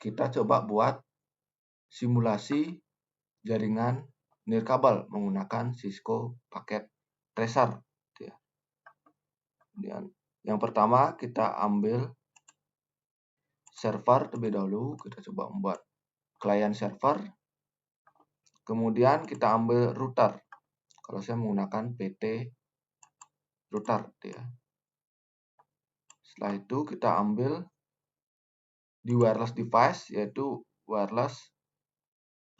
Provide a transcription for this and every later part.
kita coba buat simulasi jaringan nirkabel menggunakan Cisco paket tracer. Yang pertama kita ambil server terlebih dahulu, kita coba membuat client server. Kemudian kita ambil router. Kalau saya menggunakan PT router, Setelah itu kita ambil di wireless device, yaitu wireless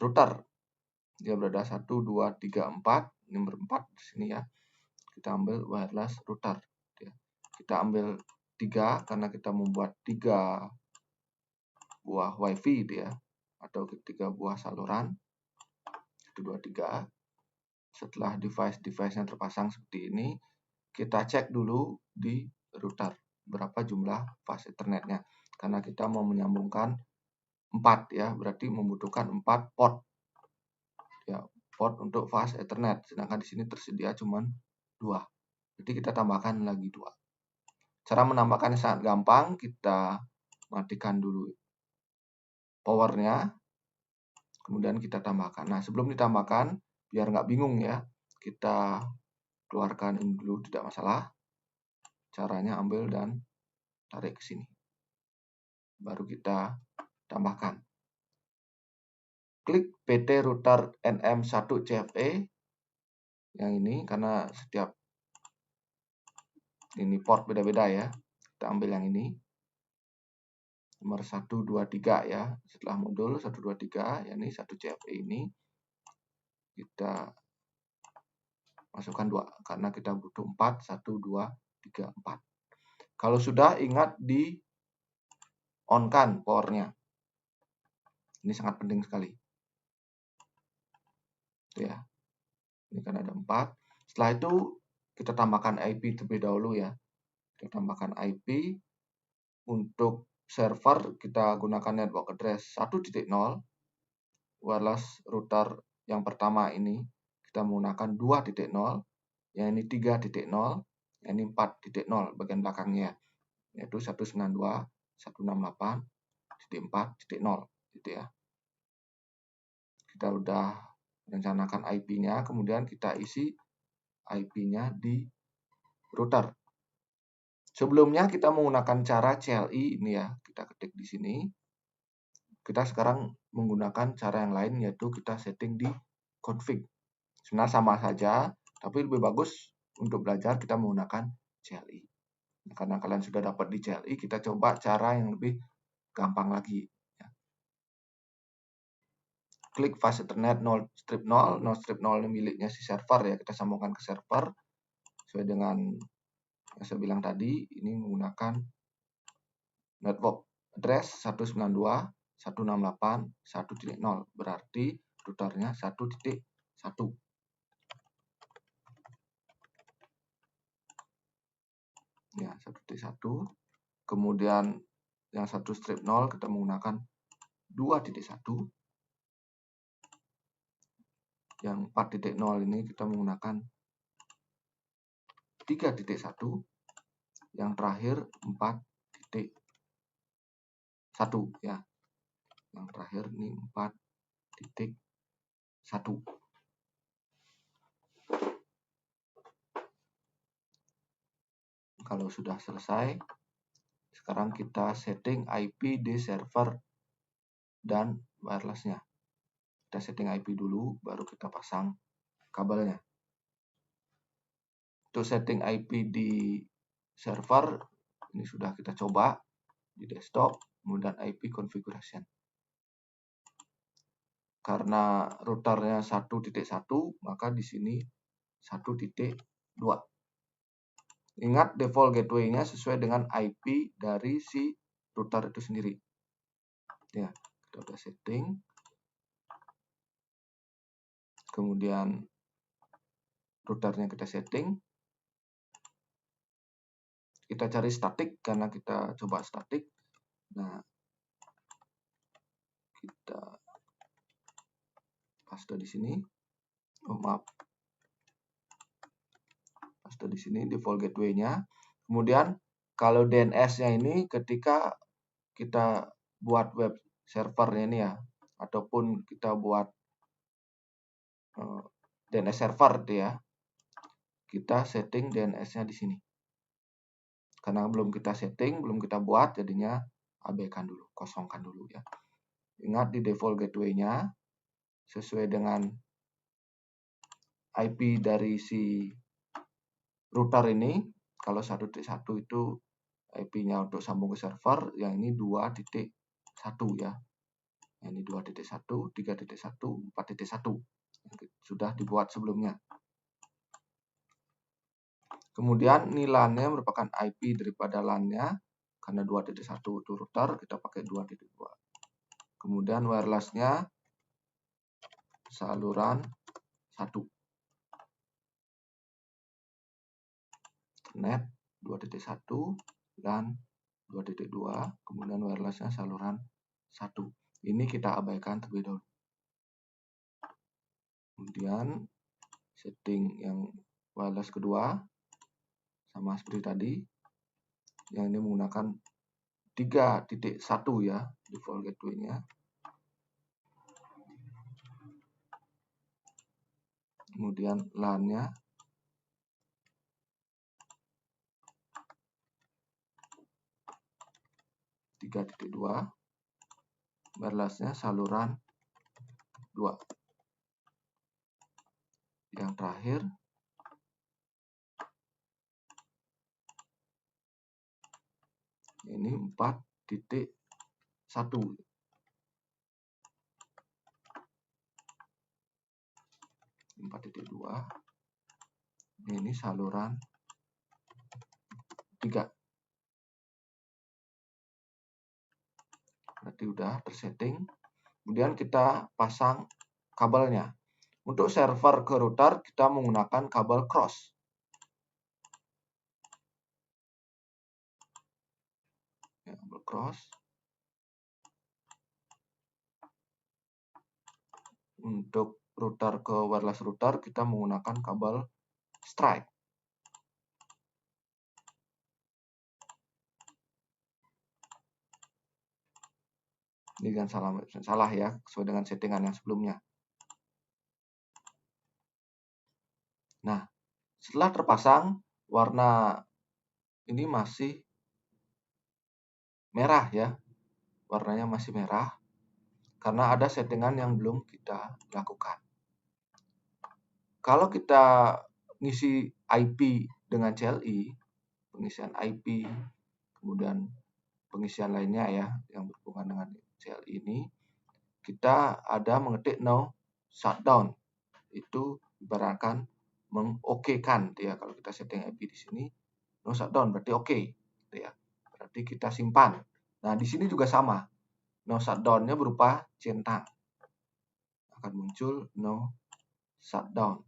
router. Dia berada 1, 2, 3, 4, nomor 4 di sini ya. Kita ambil wireless router. Kita ambil 3 karena kita membuat 3 buah wifi atau 3 buah saluran. 1, 2, 3. Setelah device yang terpasang seperti ini, kita cek dulu di router berapa jumlah fast ethernetnya. Karena kita mau menyambungkan 4 ya, berarti membutuhkan 4 port. Port untuk fast ethernet, sedangkan di sini tersedia cuma 2. Jadi kita tambahkan lagi 2. Cara menambahkannya sangat gampang, kita matikan dulu powernya, kemudian kita tambahkan. Nah, sebelum ditambahkan, biar nggak bingung ya, kita keluarkan ini dulu, tidak masalah. Caranya ambil dan tarik ke sini. Baru kita tambahkan. Klik PT router NM1CFE yang ini, karena setiap ini port beda-beda ya. Kita ambil yang ini. Nomor 123 ya. Setelah modul 123, ya ini 1 CFE ini. Kita masukkan 2 karena kita butuh 4, 1, 2, 3, 4. Kalau sudah, ingat di on-kan powernya. Ini sangat penting sekali. Ya. Ini kan ada 4. Setelah itu kita tambahkan IP terlebih dahulu ya. Kita tambahkan IP. Untuk server kita gunakan network address 1.0. Wireless router yang pertama ini kita menggunakan 2.0. Yang ini 3.0. Yang ini 4.0 bagian belakangnya. Yaitu 192.168.4.0 gitu ya. Kita udah rencanakan IP-nya, kemudian kita isi IP-nya di router. Sebelumnya kita menggunakan cara CLI ini ya, kita ketik di sini. Kita sekarang menggunakan cara yang lain, yaitu kita setting di config. Sebenarnya sama saja, tapi lebih bagus untuk belajar kita menggunakan CLI. Nah, karena kalian sudah dapat di CLI, kita coba cara yang lebih gampang lagi. Klik fast ethernet 0 strip 0. 0 strip 0 ini miliknya si server ya, kita sambungkan ke server. Sesuai dengan yang saya bilang tadi, ini menggunakan network address 192.168.1.0, berarti routernya 1.1. Ya, 1.1. Kemudian yang 1 strip 0 kita menggunakan 2.1. Yang 4.0 ini kita menggunakan 3.1. Yang terakhir 4.1 ya. Yang terakhir ini 4.1. Kalau sudah selesai, sekarang kita setting IP di server dan wirelessnya. Kita setting IP dulu, baru kita pasang kabelnya. Untuk setting IP di server, ini sudah kita coba di desktop, kemudian IP configuration. Karena routernya 1.1, maka di sini 1.2. Ingat default gateway-nya sesuai dengan IP dari si router itu sendiri. Ya, kita udah setting. Kemudian routernya kita setting. Kita cari statik karena kita coba statik. Nah, kita paste di sini. Oh, maaf. Paste di sini default gateway-nya. Kemudian kalau DNS-nya ini ketika kita buat web servernya ini ya, ataupun kita buat DNS server ya, kita setting DNS-nya di sini. Karena belum kita setting, belum kita buat, jadinya abaikan dulu, kosongkan dulu ya. Ingat di default gateway-nya sesuai dengan IP dari si router ini. Kalau 1.1 itu IP-nya untuk sambung ke server, yang ini 2.1 ya. Ini 2.1, 3.1, 4.1 sudah dibuat sebelumnya. Kemudian ini LAN-nya merupakan IP daripada LAN-nya, karena 2.1 itu router, kita pakai 2.2. Kemudian wireless-nya saluran 1. Net 2.1 dan 2.2, kemudian wireless-nya saluran 1. Ini kita abaikan terlebih dahulu. Kemudian setting yang wireless kedua sama seperti tadi. Yang ini menggunakan 3.1 ya, default gateway-nya. Kemudian LAN-nya 3.2, wireless-nya saluran 2. Yang terakhir ini 4.1. 4.2, ini saluran 3. Berarti udah tersetting. Kemudian kita pasang kabelnya. Untuk server ke router kita menggunakan kabel cross. Ya, kabel cross. Untuk router ke wireless router kita menggunakan kabel strike. Ini jangan salah ya, sesuai dengan settingan yang sebelumnya. Nah, setelah terpasang, warna ini masih merah ya. Warnanya masih merah karena ada settingan yang belum kita lakukan. Kalau kita ngisi IP dengan CLI, pengisian IP, kemudian pengisian lainnya ya yang berhubungan dengan CLI ini, kita ada mengetik no shutdown. Itu ibaratkan mengokekan ya, kalau kita setting IP di sini no shutdown berarti oke ya. Berarti kita simpan. Nah, di sini juga sama. No shutdown-nya berupa centang. Akan muncul no shutdown.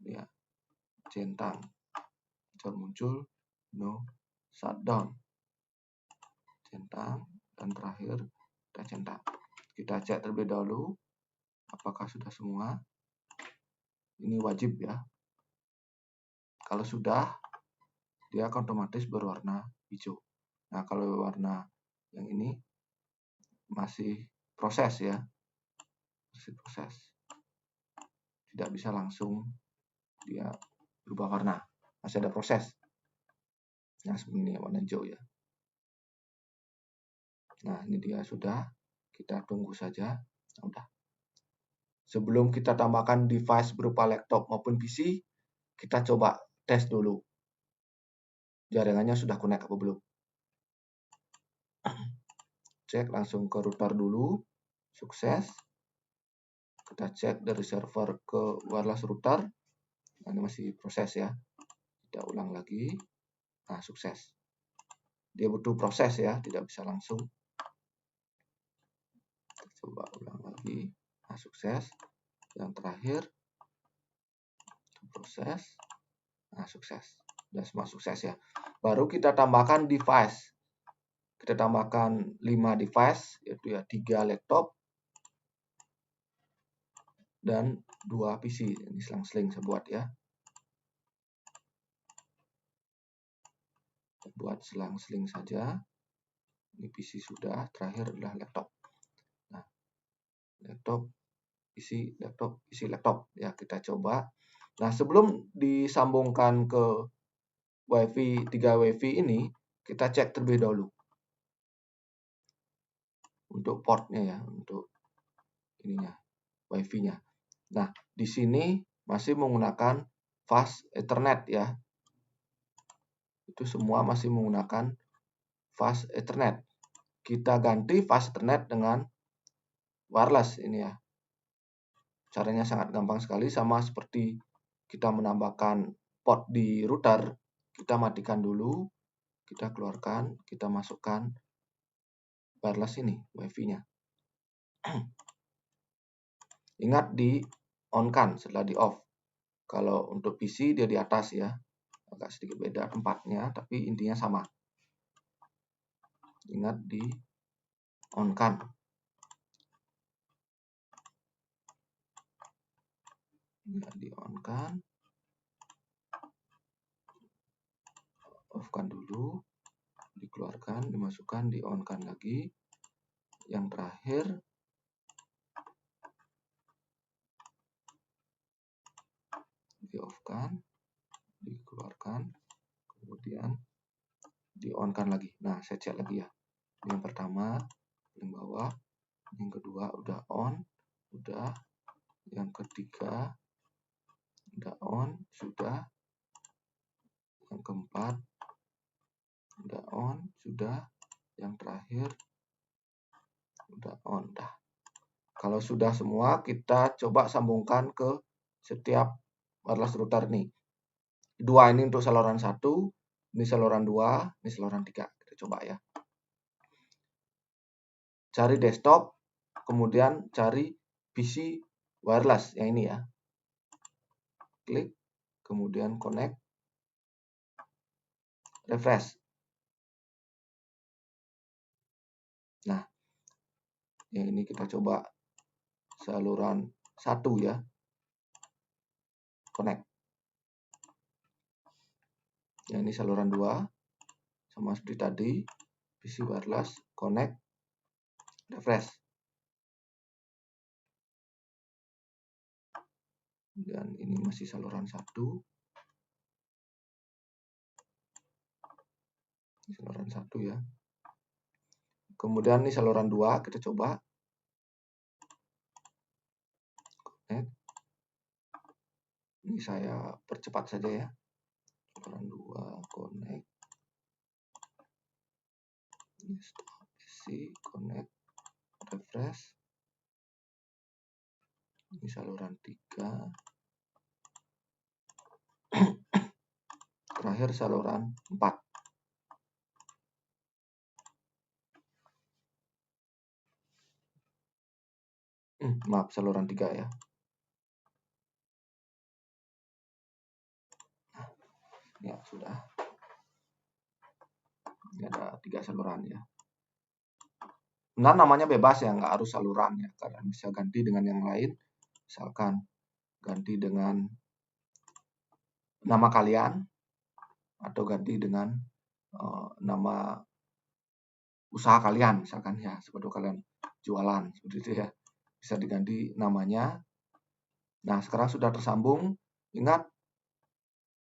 Ya, centang. Akan muncul no shutdown. Centang, dan terakhir kita centang. Kita cek terlebih dahulu apakah sudah semua. Ini wajib ya. Kalau sudah, dia akan otomatis berwarna hijau. Nah, kalau warna yang ini masih proses ya. Masih proses. Tidak bisa langsung dia berubah warna. Masih ada proses. Nah, seperti ini warna hijau ya. Nah, ini dia sudah. Kita tunggu saja. Nah, udah. Sebelum kita tambahkan device berupa laptop maupun PC, kita coba tes dulu. Jaringannya sudah connect apa belum. Cek langsung ke router dulu. Sukses. Kita cek dari server ke wireless router. Nah, ini masih proses ya. Kita ulang lagi. Nah, sukses. Dia butuh proses ya, tidak bisa langsung. Coba ulang lagi. Nah, sukses. Yang terakhir proses. Nah, sukses. Sudah semua sukses ya. Baru kita tambahkan device. Kita tambahkan 5 device, yaitu ya 3 laptop dan 2 PC. Ini selang-seling saya buat ya. Buat selang-seling saja. Ini PC sudah, terakhir adalah laptop. Nah, laptop, isi laptop. Ya, kita coba. Nah, sebelum disambungkan ke WiFi 3 WiFi ini, kita cek terlebih dahulu untuk portnya ya, untuk ininya, WiFi-nya. Nah, di sini masih menggunakan fast Ethernet ya. Itu semua masih menggunakan fast Ethernet. Kita ganti fast Ethernet dengan wireless ini ya. Caranya sangat gampang sekali, sama seperti kita menambahkan port di router. Kita matikan dulu, kita keluarkan, kita masukkan wireless ini, WiFi-nya. Ingat di on-kan setelah di off. Kalau untuk PC dia di atas ya. Agak sedikit beda tempatnya, tapi intinya sama. Ingat di on-kan. Ingat di on-kan. Off-kan dulu. Dikeluarkan, dimasukkan, di on-kan lagi. Yang terakhir, di off-kan, dikeluarkan, kemudian di on-kan lagi. Nah, saya cek lagi ya. Yang pertama, paling bawah. Yang kedua, udah on. Udah. Yang ketiga, udah on. Sudah. Yang keempat, udah on. Sudah. Yang terakhir, udah on. Dah. Kalau sudah semua, kita coba sambungkan ke setiap wireless router nih. Dua ini untuk saluran 1, ini saluran 2, ini saluran 3. Kita coba ya. Cari desktop, kemudian cari PC wireless yang ini ya. Klik, kemudian connect, refresh. Nah, yang ini kita coba saluran 1 ya. Connect. Yang ini saluran 2, sama seperti tadi, PC wireless, connect, refresh. Dan ini masih saluran 1. Ini saluran 1 ya. Kemudian ini saluran 2, kita coba. Connect. Ini saya percepat saja ya. Saluran 2, connect. Ini stop PC, connect, refresh. Ini saluran 3. Terakhir saluran 4. Maaf, saluran 3 ya. Ya, sudah. Ini ada 3 saluran ya. Benar, namanya bebas ya, nggak harus saluran ya. Kalian bisa ganti dengan yang lain. Misalkan ganti dengan nama kalian, atau ganti dengan nama usaha kalian, misalkan ya, seperti kalian jualan, seperti itu ya. Bisa diganti namanya. Nah, sekarang sudah tersambung. Ingat,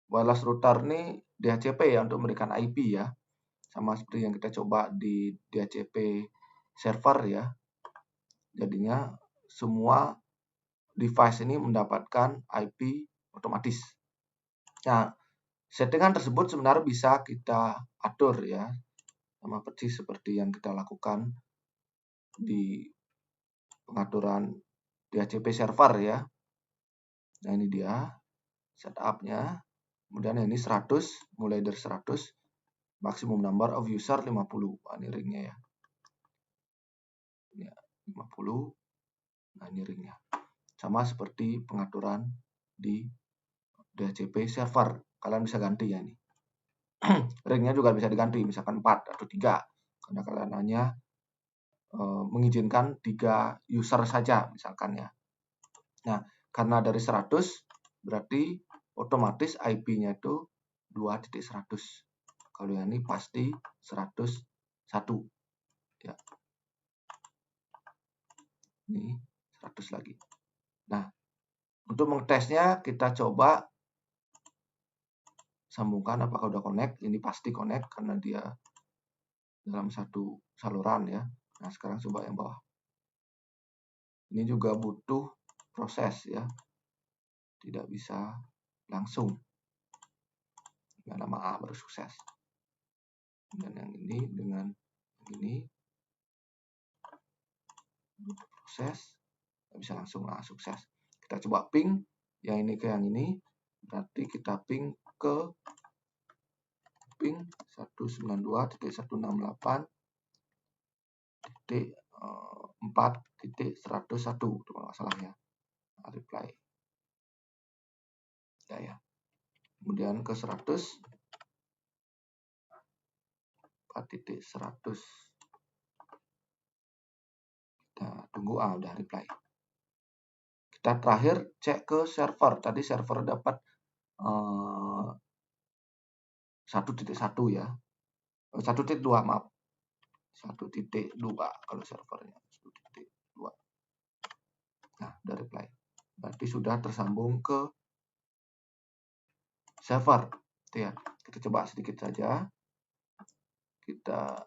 wireless router ini DHCP ya, untuk memberikan IP ya. Sama seperti yang kita coba di DHCP server ya. Jadinya semua device ini mendapatkan IP otomatis. Nah, settingan tersebut sebenarnya bisa kita atur ya, sama persis seperti yang kita lakukan di pengaturan DHCP server ya. Nah, ini dia setupnya. Kemudian ini 100, mulai dari 100, maksimum number of user 50. Nah, ini ringnya ya. Ya, 50. Nah, ini ringnya. Sama seperti pengaturan di DHCP server. Kalian bisa ganti ya ini. Ringnya juga bisa diganti, misalkan 4 atau 3. Karena kalian hanya mengizinkan 3 user saja, misalkan ya. Nah, karena dari 100, berarti otomatis IP-nya itu 2.100. Kalau yang ini pasti 101. ya. Ini 100 lagi. Nah, untuk mengetesnya kita coba sambungkan apakah udah connect. Ini pasti connect karena dia dalam satu saluran ya. Nah, sekarang coba yang bawah. Ini juga butuh proses ya. Tidak bisa langsung. Dengan nama A baru sukses. Dan yang ini dengan ini butuh proses. Nggak bisa langsung sukses. Kita coba ping yang ini ke yang ini. Berarti kita ping ke ping 192.168.4.101 itu kalau salah ya. Reply ya. Kemudian ke 100 4.100 kita tunggu udah reply. Kita terakhir cek ke server. Tadi server dapat 1.1 ya. 1.2 maaf. 1.2 kalau servernya 1.2. Nah, udah reply. Berarti sudah tersambung ke server. Itu ya. Kita coba sedikit saja. Kita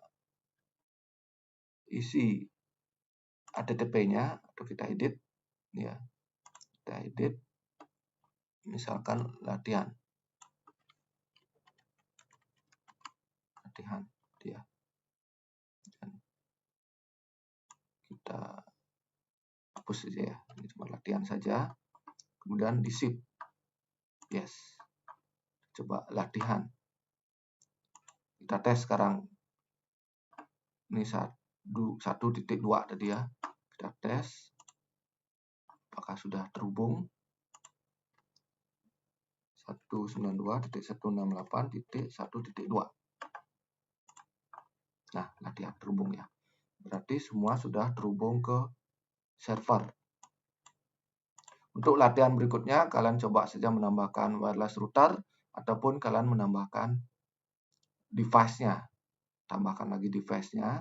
isi HTTP-nya atau kita edit ya. Kita edit misalkan latihan dia. Dan kita hapus saja ya. Ini cuma latihan saja. Kemudian di sip. Yes. Coba latihan. Kita tes sekarang. Ini 1.2 tadi ya. Kita tes. Apakah sudah terhubung? 192.168.1.2. Nah, latihan terhubung ya. Berarti semua sudah terhubung ke server. Untuk latihan berikutnya, kalian coba saja menambahkan wireless router ataupun kalian menambahkan device-nya. Tambahkan lagi device-nya.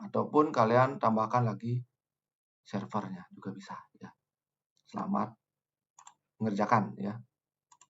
Ataupun kalian tambahkan lagi servernya juga bisa ya. Selamat mengerjakan ya.